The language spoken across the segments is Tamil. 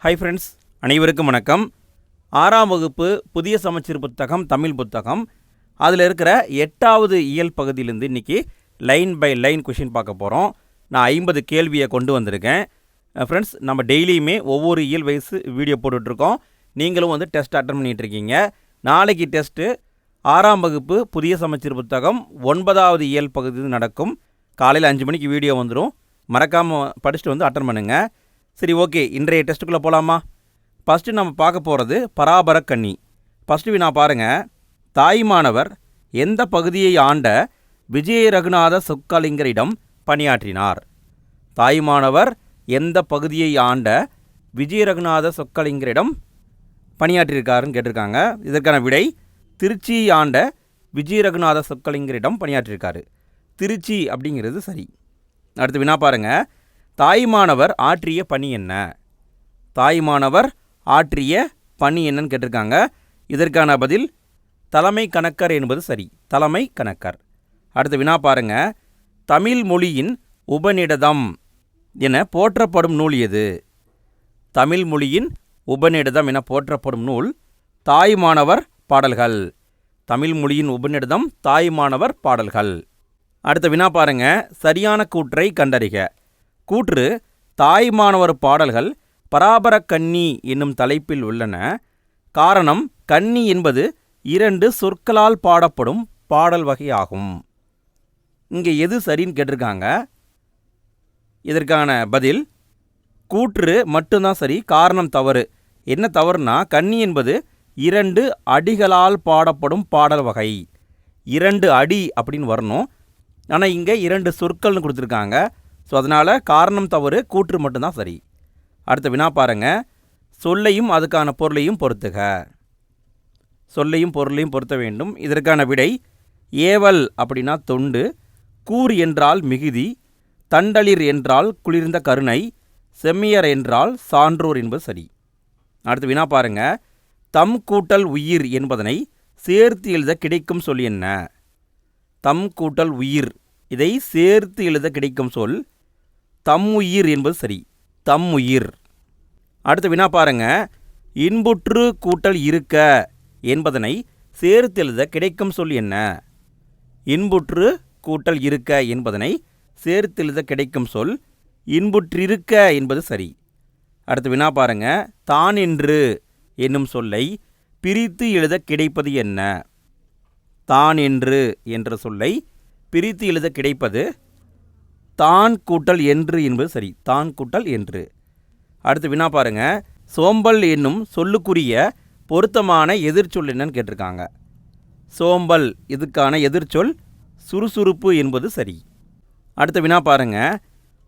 ஹை ஃப்ரெண்ட்ஸ், அனைவருக்கும் வணக்கம். 6ஆம் வகுப்பு புதிய சமச்சீர் புத்தகம் தமிழ் புத்தகம் அதில் இருக்கிற 8வது இயல் பகுதியிலேருந்து இன்றைக்கி லைன் பை லைன் கொஷின் பார்க்க போகிறோம். நான் 50 கேள்வியை கொண்டு வந்திருக்கேன். ஃப்ரெண்ட்ஸ், நம்ம டெய்லியுமே ஒவ்வொரு இயல் வயசு வீடியோ போட்டுட்ருக்கோம். நீங்களும் டெஸ்ட் அட்டன் பண்ணிகிட்ருக்கீங்க. நாளைக்கு டெஸ்ட்டு 6ஆம் வகுப்பு புதிய சமச்சீர் புத்தகம் 9வது இயல் பகுதி நடக்கும். காலையில் 5 மணிக்கு வீடியோ வந்துடும். மறக்காமல் படிச்சுட்டு அட்டன் பண்ணுங்கள். சரி, ஓகே, இன்றைய டெஸ்ட்டுக்குள்ளே போகலாமா? ஃபஸ்ட்டு நம்ம பார்க்க போகிறது பராபர கன்னி. ஃபஸ்ட்டு வினா பாருங்கள். தாய்மானவர் எந்த பகுதியை ஆண்ட விஜய ரகுநாத சொக்கலிங்கரிடம் பணியாற்றினார்? தாய்மானவர் எந்த பகுதியை ஆண்ட விஜய ரகுநாத சொக்கலிங்கரிடம் பணியாற்றியிருக்காருன்னு கேட்டிருக்காங்க. இதற்கான விடை திருச்சி ஆண்ட விஜய ரகுநாத சொக்கலிங்கரிடம் பணியாற்றியிருக்காரு. திருச்சி அப்படிங்கிறது சரி. அடுத்து வினா பாருங்கள். தாய்மானவர் ஆற்றிய பணி என்ன? தாய்மானவர் ஆற்றிய பணி என்னன்னு கேட்டிருக்காங்க. இதற்கான பதில் தலைமை கணக்கர் என்பது சரி. தலைமை கணக்கர். அடுத்த வினா பாருங்க. தமிழ் மொழியின் உபநிடதம் என போற்றப்படும் நூல் எது? தமிழ் மொழியின் உபநிடதம் என போற்றப்படும் நூல் தாய்மானவர் பாடல்கள். தமிழ் மொழியின் உபநிடதம் தாய்மானவர் பாடல்கள். அடுத்த வினா பாருங்க. சரியான கூற்றை கண்டறிக. கூற்று தாய்மானவர் பாடல்கள் பராபர கன்னி என்னும் தலைப்பில் உள்ளன. காரணம், கன்னி என்பது 2 சொற்களால் பாடப்படும் பாடல் வகையாகும். இங்கே எது சரின்னு கேட்டிருக்காங்க. இதற்கான பதில் கூற்று மட்டும்தான் சரி, காரணம் தவறு. என்ன தவறுனா, கன்னி என்பது 2 அடிகளால் பாடப்படும் பாடல் வகை. 2 அடி அப்படின்னு வரணும். ஆனால் இங்கே 2 சொற்கள்னு கொடுத்துருக்காங்க. ஸோ அதனால் காரணம் தவறு, கூற்று மட்டும்தான் சரி. அடுத்த வினா பாருங்க. சொல்லையும் அதுக்கான பொருளையும் பொறுத்துக. சொல்லையும் பொருளையும் பொருத்த வேண்டும். இதற்கான விடை ஏவல் அப்படின்னா தொண்டு, கூர் என்றால் மிகுதி, தண்டளிர் என்றால் குளிர்ந்த கருணை, செம்மியர் என்றால் சான்றோர் என்பது சரி. அடுத்த வினா பாருங்க. தம் கூட்டல் உயிர் என்பதனை சேர்த்து எழுத கிடைக்கும் சொல் என்ன? தம் கூட்டல் உயிர், இதை சேர்த்து எழுத கிடைக்கும் சொல் தம் உயிர் என்பது சரி. தம் உயிர். அடுத்த வினா பாருங்க. இன்புற்று கூட்டல் இருக்க என்பதனை சேர்த்து எழுத கிடைக்கும் சொல் என்ன? இன்புற்று கூட்டல் இருக்க என்பதனை சேர்த்து எழுத கிடைக்கும் சொல் இன்புற்றிருக்க என்பது சரி. அடுத்த வினா பாருங்க. தான் என்று என்னும் சொல்லை பிரித்து எழுத கிடைப்பது என்ன? தான் என்று என்ற சொல்லை பிரித்து எழுத கிடைப்பது தான் கூட்டல் என்று என்பது சரி. தான் கூட்டல் என்று. அடுத்து வினா பாருங்க. சோம்பல் என்னும் சொல்லுக்குரிய பொருத்தமான எதிர்ச்சொல் என்னன்னு கேட்டிருக்காங்க. சோம்பல், இதுக்கான எதிர்ச்சொல் சுறுசுறுப்பு என்பது சரி. அடுத்த வினா பாருங்க.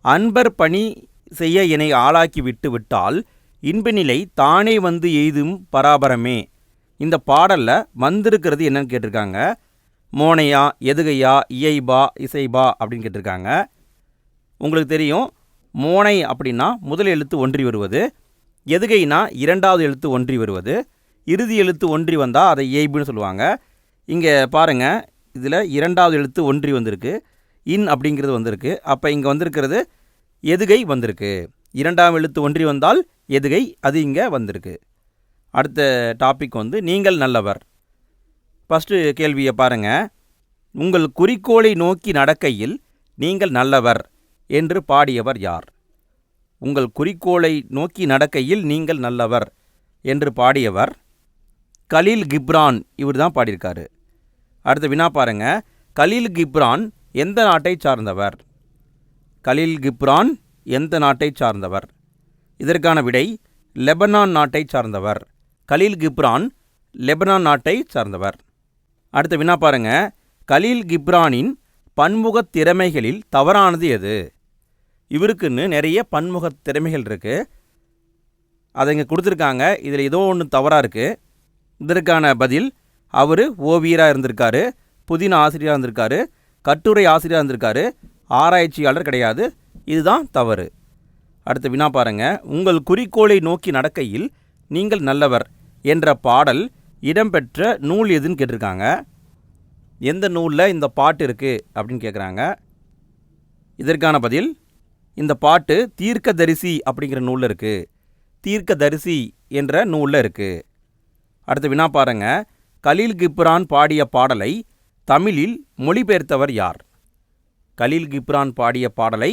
அன்பர் பணி செய்ய என்னை ஆளாக்கி விட்டு விட்டால் இன்பநிலை தானே வந்து எய்தும் பராபரமே. இந்த பாடலில் வந்திருக்கிறது என்னன்னு கேட்டிருக்காங்க. மோனையா, எதுகையா, இயைபா, இசைபா அப்படின்னு கேட்டிருக்காங்க. உங்களுக்கு தெரியும், மோனை அப்படின்னா முதல் எழுத்து ஒன்றி வருவது, எதுகைனா 2வது எழுத்து ஒன்றி வருவது, இறுதி எழுத்து ஒன்றி வந்தால் அதை இயைபுன்னு சொல்லுவாங்க. இங்கே பாருங்கள், இதில் 2வது எழுத்து ஒன்றி வந்திருக்கு, இன் அப்படிங்கிறது வந்திருக்கு. அப்போ இங்கே வந்திருக்கிறது எதுகை வந்திருக்கு. 2ஆம் எழுத்து ஒன்றி வந்தால் எதுகை, அது இங்கே வந்திருக்கு. அடுத்த டாபிக் நீங்கள் நல்லவர். ஃபஸ்ட்டு கேள்வியை பாருங்கள். உங்கள் குறிக்கோளை நோக்கி நடக்கையில் நீங்கள் நல்லவர் என்று பாடியவர் யார்? உங்கள் குறிக்கோளை நோக்கி நடக்கையில் நீங்கள் நல்லவர் என்று பாடியவர் கலீல் கிப்ரான். இவர் தான் பாடியிருக்காரு. அடுத்த வினா பாருங்க. கலீல் கிப்ரான் எந்த நாட்டை சார்ந்தவர்? கலீல் கிப்ரான் எந்த நாட்டை சார்ந்தவர்? இதற்கான விடை லெபனான் நாட்டை சார்ந்தவர். கலீல் கிப்ரான் லெபனான் நாட்டை சார்ந்தவர். அடுத்த வினா பாருங்க. கலீல் கிப்ரானின் பன்முகத் திறமைகளில் தவறானது எது? இவருக்குன்னு நிறைய பன்முகத் திறமைகள் இருக்குது. அதை இங்கே கொடுத்துருக்காங்க. இதில் ஏதோ ஒன்று தவறாக இருக்குது. இதற்கான பதில் அவர் ஓவியராக இருந்திருக்காரு, புதின ஆசிரியராக இருந்திருக்காரு, கட்டுரை ஆசிரியராக இருந்திருக்காரு, ஆராய்ச்சியாளர் கிடையாது. இதுதான் தவறு. அடுத்த வினா பாருங்க. உங்கள் குறிக்கோளை நோக்கி நடக்கையில் நீங்கள் நல்லவர் என்ற பாடல் இடம்பெற்ற நூல் எதுன்னு கேட்டிருக்காங்க. எந்த நூலில் இந்த பாட்டு இருக்குது அப்படின்னு கேட்குறாங்க. இதற்கான பதில் இந்த பாட்டு தீர்க்கதரிசி அப்படிங்கிற நூலில் இருக்குது. தீர்க்கதரிசி என்ற நூலில் இருக்குது. அடுத்த வினா பாருங்க, கலீல் கிப்ரான் பாடிய பாடலை தமிழில் மொழிபெயர்த்தவர் யார்? கலீல் கிப்ரான் பாடிய பாடலை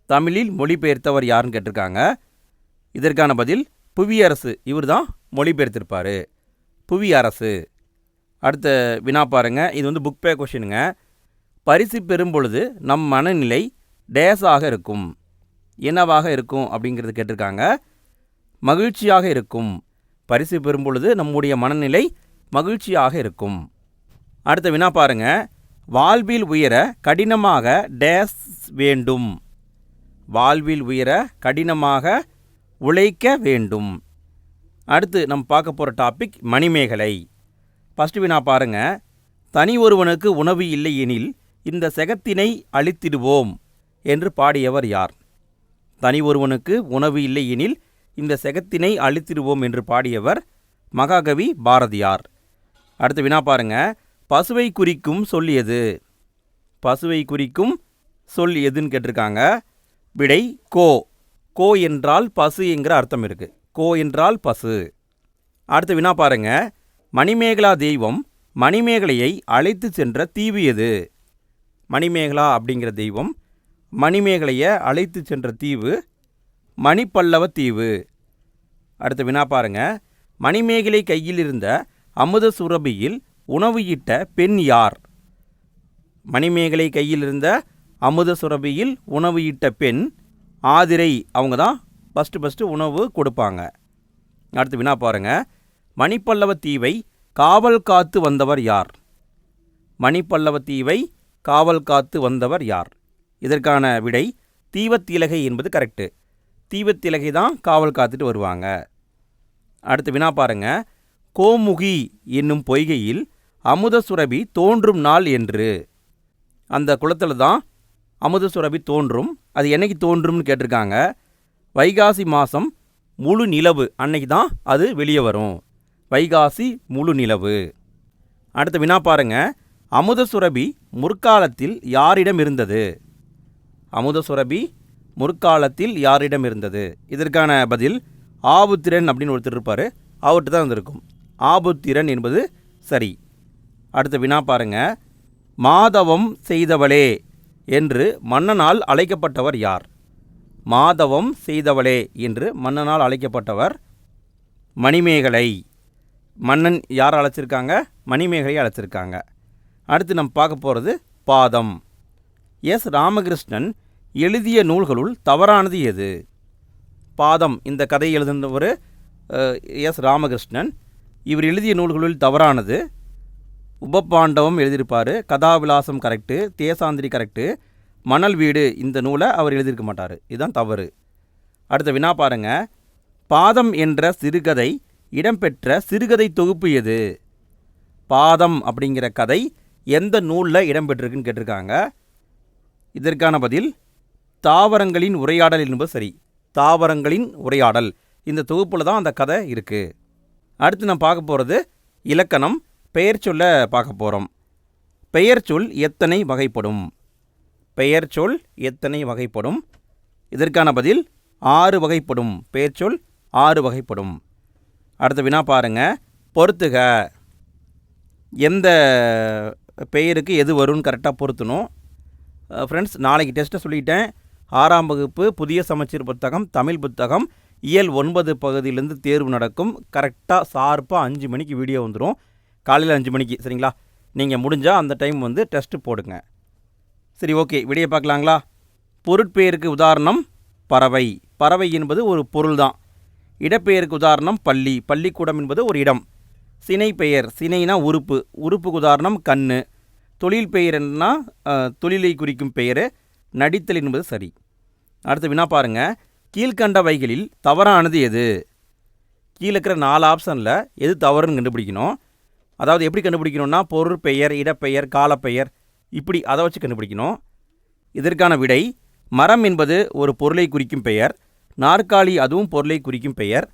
தமிழில் மொழிபெயர்த்தவர் யாருன்னு கேட்டிருக்காங்க. இதற்கான பதில் புவியரசு. இவர் தான் மொழிபெயர்த்திருப்பார், புவியரசு. அடுத்த வினா பாருங்க, இது வந்து புக் பே கொஷினுங்க. பரிசு பெறும் பொழுது நம் மனநிலை டேஸாக இருக்கும், என்னவாக இருக்கும் அப்படிங்கிறது கேட்டிருக்காங்க. மகிழ்ச்சியாக இருக்கும். பரிசு பெறும் பொழுது நம்முடைய மனநிலை மகிழ்ச்சியாக இருக்கும். அடுத்த வினா பாருங்க, வாழ்வில் உயர கடினமாக டேஸ் வேண்டும். வாழ்வில் உயர கடினமாக உழைக்க வேண்டும். அடுத்து நம்ம பார்க்க போகிற டாபிக் மணிமேகலை. ஃபஸ்ட்டு வினா பாருங்க, தனி ஒருவனுக்கு உணவு இல்லை எனில் இந்த செகத்தினை அழித்திடுவோம் என்று பாடியவர் யார்? தனி ஒருவனுக்கு உணவு இல்லை எனில் இந்த செகத்தினை அழித்திடுவோம் என்று பாடியவர் மகாகவி பாரதியார். அடுத்த வினா பாருங்க, பசுவை குறிக்கும் சொல் எது? பசுவை குறிக்கும் சொல் எதுன்னு கேட்டிருக்காங்க. விடை கோ. கோ என்றால் பசு என்கிற அர்த்தம் இருக்குது. கோ என்றால் பசு. அடுத்த வினா பாருங்க, மணிமேகலா தெய்வம் மணிமேகலையை அழைத்து சென்ற தீவு எது? மணிமேகலா அப்படிங்கிற தெய்வம் மணிமேகலையை அழைத்து சென்ற தீவு மணிப்பல்லவ தீவு. அடுத்த வினா பாருங்க, மணிமேகலை கையில் இருந்த அமுத சுரபியில் உணவு இட்ட பெண் யார்? மணிமேகலை கையில் இருந்த அமுத சுரபியில் உணவு இட்ட பெண் ஆதிரை. அவங்க தான் ஃபஸ்ட்டு உணவு கொடுப்பாங்க. அடுத்த வினா பாருங்க, மணிப்பல்லவ தீவை காவல் காத்து வந்தவர் யார்? மணிப்பல்லவ தீவை காவல் காத்து வந்தவர் யார்? இதற்கான விடை தீவத்திலகை என்பது கரெக்டு. தீவத்திலகை தான் காவல் காத்துட்டு வருவாங்க. அடுத்த வினா பாருங்க, கோமுகி என்னும் பொய்கையில் அமுத சுரபி தோன்றும் நாள் என்று. அந்த குளத்தில் தான் அமுத சுரபி தோன்றும். அது என்னைக்கு தோன்றும்னு கேட்டிருக்காங்க. வைகாசி மாதம் முழு நிலவு அன்னைக்கு தான் அது வெளியே வரும். வைகாசி முழு நிலவு. அடுத்த வினா பாருங்க, அமுத சுரபி முற்காலத்தில் யாரிடம் இருந்தது? அமுத சுரபி முற்காலத்தில் யாரிடம் இருந்தது? இதற்கான பதில் ஆபுத்திரன் அப்படின்னு ஒருத்தர் இருப்பார், அவர்கிட்ட தான் இருந்திருக்கும். ஆபுத்திரன் என்பது சரி. அடுத்த வினா பாருங்க, மாதவம் செய்தவளே என்று மன்னனால் அழைக்கப்பட்டவர் யார்? மாதவம் செய்தவளே என்று மன்னனால் அழைக்கப்பட்டவர் மணிமேகலை. மன்னன் யார் அழைச்சிருக்காங்க? மணிமேகலை அழைச்சிருக்காங்க. அடுத்து நம்ம பார்க்க போகிறது பாதம். எஸ் ராமகிருஷ்ணன் எழுதிய நூல்களுள் தவறானது எது? பாதம் இந்த கதை எழுதினவர் எஸ் ராமகிருஷ்ணன். இவர் எழுதிய நூல்களுள் தவறானது உபபாண்டவம் எழுதியிருப்பார், கதாவிலாசம் கரெக்டு, தேசாந்திரி கரெக்டு, மணல் வீடு இந்த நூலை அவர் எழுதியிருக்க மாட்டார். இதுதான் தவறு. அடுத்த வினா பாருங்க, பாதம் என்ற சிறுகதை இடம்பெற்ற சிறுகதை தொகுப்பு எது? பாதம் அப்படிங்கிற கதை எந்த நூலில் இடம்பெற்றிருக்குன்னு கேட்டிருக்காங்க. இதற்கான பதில் தாவரங்களின் உரையாடல் என்பது சரி. தாவரங்களின் உரையாடல் இந்த தொகுப்பில் தான் அந்த கதை இருக்குது. அடுத்து நம்ம பார்க்க போகிறது இலக்கணம். பெயர் சொல்ல பார்க்க போகிறோம். பெயர் சொல் எத்தனை வகைப்படும்? பெயர் சொல் எத்தனை வகைப்படும்? இதற்கான பதில் 6 வகைப்படும். பெயர் சொல் 6 வகைப்படும். அடுத்த வினா பாருங்க, பொறுத்துக. எந்த பெயருக்கு எது வரும்னு கரெக்டாக பொருத்தணும். ஃப்ரெண்ட்ஸ், நாளைக்கு டெஸ்ட்டை சொல்லிட்டேன். 6ஆம் வகுப்பு புதிய சமச்சீர் புத்தகம் தமிழ் புத்தகம் இயல் 9 பகுதியிலேருந்து தேர்வு நடக்கும். கரெக்டாக ஷார்ப்பாக 5 மணிக்கு வீடியோ வந்துடும். காலையில் 5 மணிக்கு, சரிங்களா? நீங்கள் முடிஞ்சால் அந்த டைம் வந்து டெஸ்ட்டு போடுங்க. சரி, ஓகே, விடிய பார்க்கலாங்களா? பொருட்பெயருக்கு உதாரணம் பறவை. பறவை என்பது ஒரு பொருள் தான். இடப்பெயருக்கு உதாரணம் பள்ளி. பள்ளிக்கூடம் என்பது ஒரு இடம். சினை பெயர், சினைனா உறுப்பு, உறுப்புக்கு உதாரணம் கண்ணு. தொழில் பெயர் என்னன்னா தொழிலை குறிக்கும் பெயர். நடித்தல் என்பது சரி. அடுத்த வினா பாருங்க, கீழ்கண்டவைகளில் தவறானது எது? கீழே இருக்கிற 4 ஆப்ஷனில் எது தவறுன்னு கண்டுபிடிக்கணும். அதாவது எப்படி கண்டுபிடிக்கணும்னா பொருள் பெயர், இடப்பெயர், காலப்பெயர், இப்படி அதை வச்சு கண்டுபிடிக்கணும். இதற்கான விடை மரம் என்பது ஒரு பொருளை குறிக்கும் பெயர். நாற்காலி அதுவும் பொருளை குறிக்கும் பெயர்.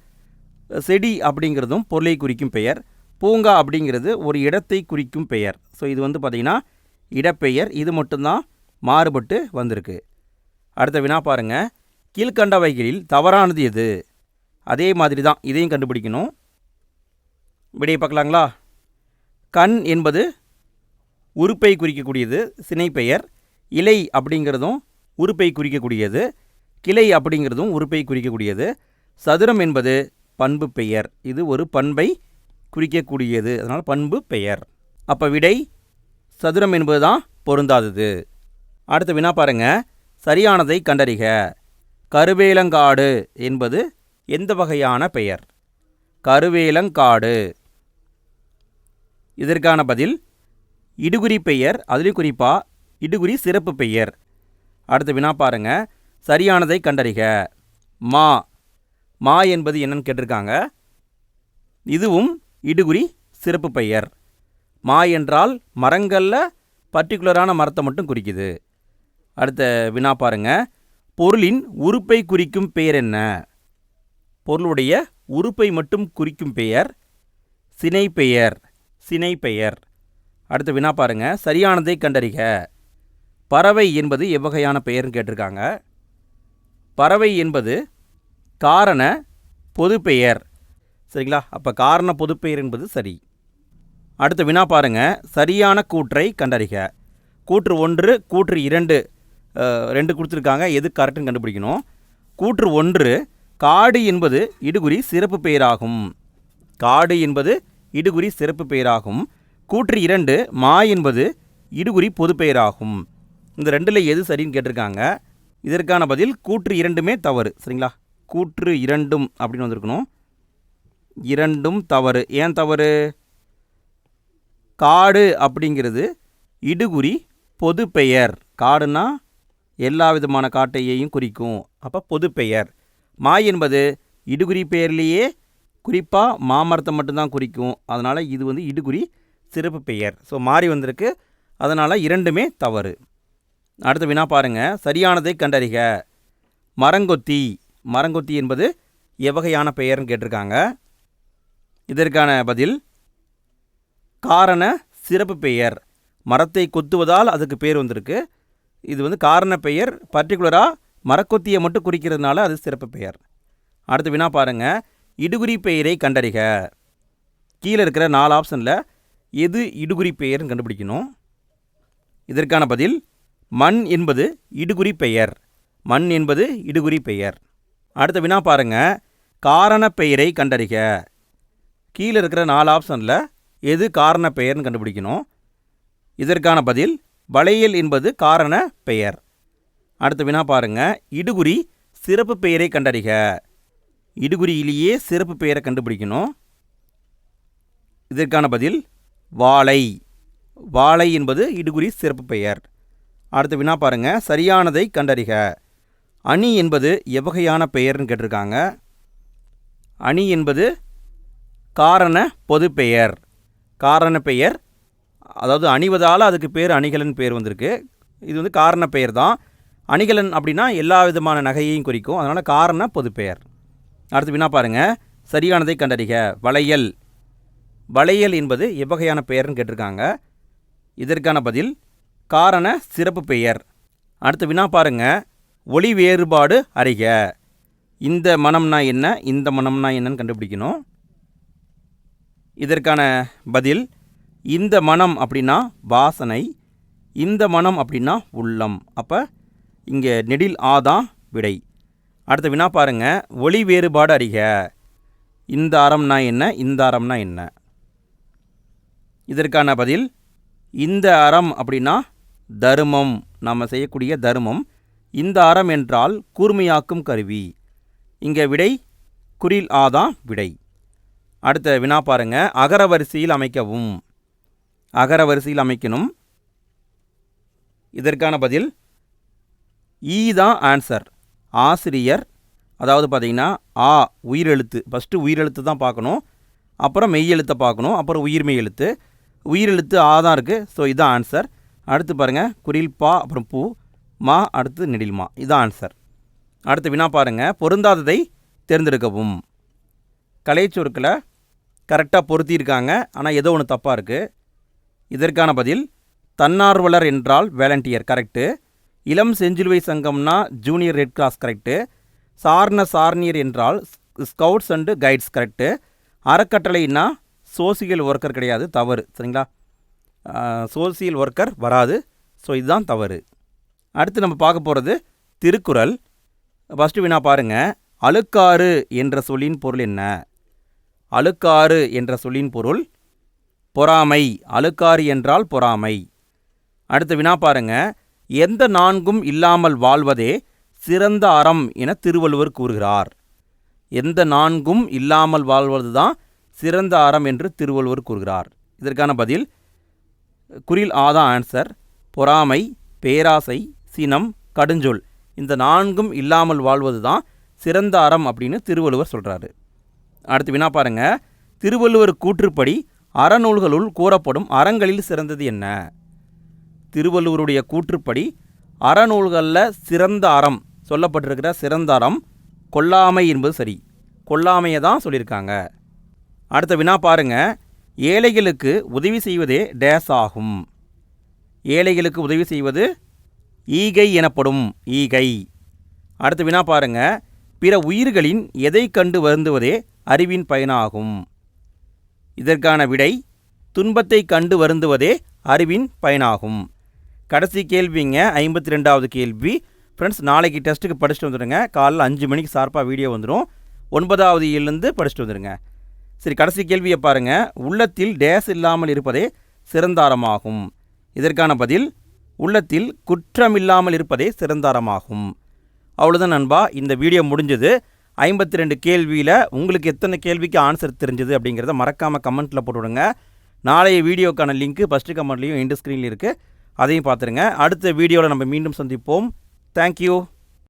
செடி அப்படிங்கிறதும் பொருளை குறிக்கும் பெயர். பூங்கா அப்படிங்கிறது ஒரு இடத்தை குறிக்கும் பெயர். ஸோ இது வந்து பார்த்திங்கன்னா இடப்பெயர். இது மட்டும்தான் மாறுபட்டு வந்திருக்கு. அடுத்த வினா பாருங்க, கீழ்கண்டவைகளில் தவறானது எது? அதே மாதிரி தான் இதையும் கண்டுபிடிக்கணும். விடையை பார்க்கலாங்களா? கண் என்பது உறுப்பை குறிக்கக்கூடியது, சினைப்பெயர். இலை அப்படிங்கிறதும் உறுப்பை குறிக்கக்கூடியது, கிளை அப்படிங்கிறதும் உறுப்பை குறிக்கக்கூடியது. சதுரம் என்பது பண்பு பெயர், இது ஒரு பண்பை குறிக்கக்கூடியது, அதனால் பண்பு பெயர். அப்போ விடை சதுரம் என்பது தான் பொருந்தாதது. அடுத்த வினா பாருங்க, சரியானதை கண்டறிக. கருவேலங்காடு என்பது எந்த வகையான பெயர்? கருவேலங்காடு. இதற்கான பதில் இடுகுறி பெயர், அதுலேயும் குறிப்பாக இடுகுறி சிறப்பு பெயர். அடுத்த வினா பாருங்க, சரியானதை கண்டறிக. மா. மா என்பது என்னன்னு கேட்டிருக்காங்க. இதுவும் இடுகுறி சிறப்பு பெயர். மா என்றால் மரங்களில் பர்டிகுலரான மரத்தை மட்டும் குறிக்குது. அடுத்த வினா பாருங்க, பொருளின் உறுப்பை குறிக்கும் பெயர் என்ன? பொருளுடைய உறுப்பை மட்டும் குறிக்கும் பெயர் சினைப்பெயர். சினைப்பெயர். அடுத்த வினா பாருங்க, சரியானதை கண்டறிக. பறவை என்பது எவ்வகையான பெயர்னு கேட்டிருக்காங்க. பறவை என்பது காரண பொதுப்பெயர். சரிங்களா? அப்போ காரண பொதுப்பெயர் என்பது சரி. அடுத்த வினா பாருங்க, சரியான கூற்றை கண்டறிக. கூற்று 1, கூற்று 2 ரெண்டு கொடுத்துருக்காங்க, எது கரெக்டுன்னு கண்டுபிடிக்கணும். கூற்று 1, காடு என்பது இடுகுறி சிறப்பு பெயராகும். காடு என்பது இடுகுறி சிறப்பு பெயராகும். கூற்று 2, மா என்பது இடுகுறி பொதுப்பெயராகும். இந்த ரெண்டில் எது சரின்னு கேட்டிருக்காங்க. இதற்கான பதில் கூற்று 2மே தவறு. சரிங்களா? கூற்று 2 அப்படின்னு வந்திருக்கணும். 2ம் தவறு. ஏன் தவறு? காடு அப்படிங்கிறது இடுகுறி பொதுப்பெயர். காடுனா எல்லா விதமான காட்டையையும் குறிக்கும், அப்போ பொதுப்பெயர். மா என்பது இடுகுறி பெயர்லேயே குறிப்பாக மாமரத்தை மட்டும்தான் குறிக்கும், அதனால் இது வந்து இடுகுறி சிறப்பு பெயர். ஸோ மாறி வந்திருக்கு, அதனால் 2மே தவறு. அடுத்த வினா பாருங்க, சரியானதை கண்டறிக. மரங்கொத்தி. மரங்கொத்தி என்பது எவ்வகையான பெயர்னு கேட்டிருக்காங்க. இதற்கான பதில் காரண சிறப்பு பெயர். மரத்தை கொத்துவதால் அதுக்கு பேர் வந்திருக்கு. இது வந்து காரண பெயர், பர்டிகுலராக மரக்கொத்தியை மட்டும் குறிக்கிறதுனால அது சிறப்பு பெயர். அடுத்த வினா பாருங்க, இடுகுறி பெயரை கண்டறிக. கீழே இருக்கிற 4 ஆப்ஷனில் எது இடுகுறி பெயர்னு கண்டுபிடிக்கணும். இதற்கான பதில் மண் என்பது இடுகுறி பெயர். மண் என்பது இடுகுறி பெயர். அடுத்த வினா பாருங்க, காரண பெயரை கண்டறிக. கீழே இருக்கிற 4 ஆப்ஷனில் எது காரண பெயர்னு கண்டுபிடிக்கணும். இதற்கான பதில் வளையல் என்பது காரண பெயர். அடுத்த வினா பாருங்க, இடுகுறி சிறப்பு பெயரை கண்டறிக. இடுகுறியிலேயே சிறப்பு பெயரை கண்டுபிடிக்கணும். இதற்கான பதில் வாழை. வாழை என்பது இடுகுறி சிறப்பு பெயர். அடுத்த வினா பாருங்க, சரியானதை கண்டறிக. அணி என்பது எவ்வகையான பெயர்னு கேட்டிருக்காங்க. அணி என்பது காரண பொது பெயர். காரண பெயர், அதாவது அணிவதால் அதுக்கு பேர் அணிகலன் பேர் வந்திருக்கு. இது வந்து காரண பெயர் தான். அணிகலன் அப்படின்னா எல்லா விதமான நகையையும் குறிக்கும், அதனால் காரண பொது பெயர். அடுத்து வினா பாருங்க, சரியானதை கண்டறிக. வளையல். வளையல் என்பது எவ்வகையான பெயர்னு கேட்டிருக்காங்க. இதற்கான பதில் காரண சிறப்பு பெயர். அடுத்து வினா பாருங்க, ஒளி வேறுபாடு அறிக. இந்த மனம்னா என்ன, இந்த மனம்னா என்னன்னு கண்டுபிடிக்கணும். இதற்கான பதில் இந்த மனம் அப்படின்னா வாசனை, இந்த மனம் அப்படின்னா உள்ளம். அப்போ இங்கே நெடில் ஆதான் விடை. அடுத்த வினா பாருங்க, ஒளி வேறுபாடு அறிக. இந்த அறம்னா என்ன, இந்த அறம்னா என்ன. இதற்கான பதில் இந்த அறம் அப்படின்னா தருமம், நாம் செய்யக்கூடிய தருமம். இந்த அறம் என்றால் கூர்மையாக்கும் கருவி. இங்கே விடை குறில் ஆதான் விடை. அடுத்த வினா பாருங்க, அகரவரிசையில் அமைக்கவும். அகரவரிசையில் அமைக்கணும். இதற்கான பதில் ஈ தான் ஆன்சர். ஆசிரியர், அதாவது பார்த்தீங்கன்னா ஆ உயிரெழுத்து, ஃபஸ்ட்டு உயிரெழுத்து தான் பார்க்கணும், அப்புறம் மெய்யெழுத்தை பார்க்கணும், அப்புறம் உயிர்மெய் எழுத்து. உயிரெழுத்து ஆ தான் இருக்குது, ஸோ இதுதான் ஆன்சர். அடுத்து பாருங்கள், குரில் பா, அப்புறம் பூ, மா, அடுத்து நெடில் மா, இதுதான் ஆன்சர். அடுத்து வினா பாருங்கள், பொருந்தாததை தேர்ந்தெடுக்கவும். கலைச்சொற்களை கரெக்டாக பொருத்தியிருக்காங்க, ஆனால் ஏதோ ஒன்று தப்பாக இருக்குது. இதற்கான பதில் தன்னார்வலர் என்றால் வேலண்டியர், கரெக்டு. இளம் செஞ்சிலுவை சங்கம்னா ஜூனியர் ரெட் கிராஸ், கரெக்டு. சார்ண சார்ணியர் என்றால் ஸ்கவுட்ஸ் அண்டு கைட்ஸ் கரெக்டு. அறக்கட்டளைன்னா சோசியல் ஒர்க்கர் கிடையாது, தவறு. சரிங்களா, சோசியல் ஒர்க்கர் வராது. ஸோ இதுதான் தவறு. அடுத்து நம்ம பார்க்க போகிறது திருக்குறள். ஃபஸ்ட்டு வினா பாருங்கள். அழுக்காறு என்ற சொல்லின் பொருள் என்ன? அழுக்காறு என்ற சொல்லின் பொருள் பொறாமை. அழுக்காறு என்றால் பொறாமை. அடுத்த வினா பாருங்க. எந்த நான்கும் இல்லாமல் வாழ்வதே சிறந்த அறம் என திருவள்ளுவர் கூறுகிறார். எந்த நான்கும் இல்லாமல் வாழ்வது தான் சிறந்த அறம் என்று திருவள்ளுவர் கூறுகிறார். இதற்கான பதில் குறில் ஆதான் ஆன்சர். பொறாமை, பேராசை, சினம், கடுஞ்சொல், இந்த நான்கும் இல்லாமல் வாழ்வது தான் சிறந்த அறம் அப்படின்னு திருவள்ளுவர் சொல்கிறாரு. அடுத்து வினா பாருங்க. திருவள்ளுவர் கூற்றுப்படி அறநூல்களுள் கூறப்படும் அறங்களில் சிறந்தது என்ன? திருவள்ளுவருடைய கூற்றுப்படி அறநூல்களில் சிறந்த அறம் சொல்லப்பட்டிருக்கிற சிறந்த அறம் கொல்லாமை என்பது சரி. கொல்லாமையை தான் சொல்லியிருக்காங்க. அடுத்த வினா பாருங்க. ஏழைகளுக்கு உதவி செய்வதே டேஸ் ஆகும். ஏழைகளுக்கு உதவி செய்வது ஈகை எனப்படும். ஈகை. அடுத்த வினா பாருங்க. பிற உயிர்களின் எதை கண்டு வருந்துவதே அறிவின் பயனாகும். இதற்கான விடை துன்பத்தை கண்டு வருந்துவதே அறிவின் பயனாகும். கடைசி கேள்விங்க, 52வது கேள்வி. ஃப்ரெண்ட்ஸ், நாளைக்கு டெஸ்ட்டுக்கு படிச்சுட்டு வந்துடுங்க. காலைல 5 மணிக்கு ஷார்ப்பாக வீடியோ வந்துடும். 9வது இயல்லேருந்து படிச்சுட்டு வந்துடுங்க. சரி, கடைசி கேள்வியை பாருங்கள். உள்ளத்தில் டேஸ் இல்லாமல் இருப்பதே சிறந்தாரமாகும். இதற்கான பதில் உள்ளத்தில் குற்றமில்லாமல் இருப்பதே சிறந்தாரமாகும். அவ்வளோதான் நண்பா, இந்த வீடியோ முடிஞ்சது. 52 கேள்வியில் உங்களுக்கு எத்தனை கேள்விக்கு ஆன்சர் தெரிஞ்சது அப்படிங்கிறத மறக்காமல் கமெண்ட்டில் போட்டுவிடுங்க. நாளைய வீடியோக்கான லிங்க்கு ஃபஸ்ட்டு கமெண்ட்லேயும் எண்டு ஸ்க்ரீன்லையும் இருக்குது, அதையும் பார்த்துருங்க. அடுத்த வீடியோவில் நம்ம மீண்டும் சந்திப்போம். தேங்க்யூ.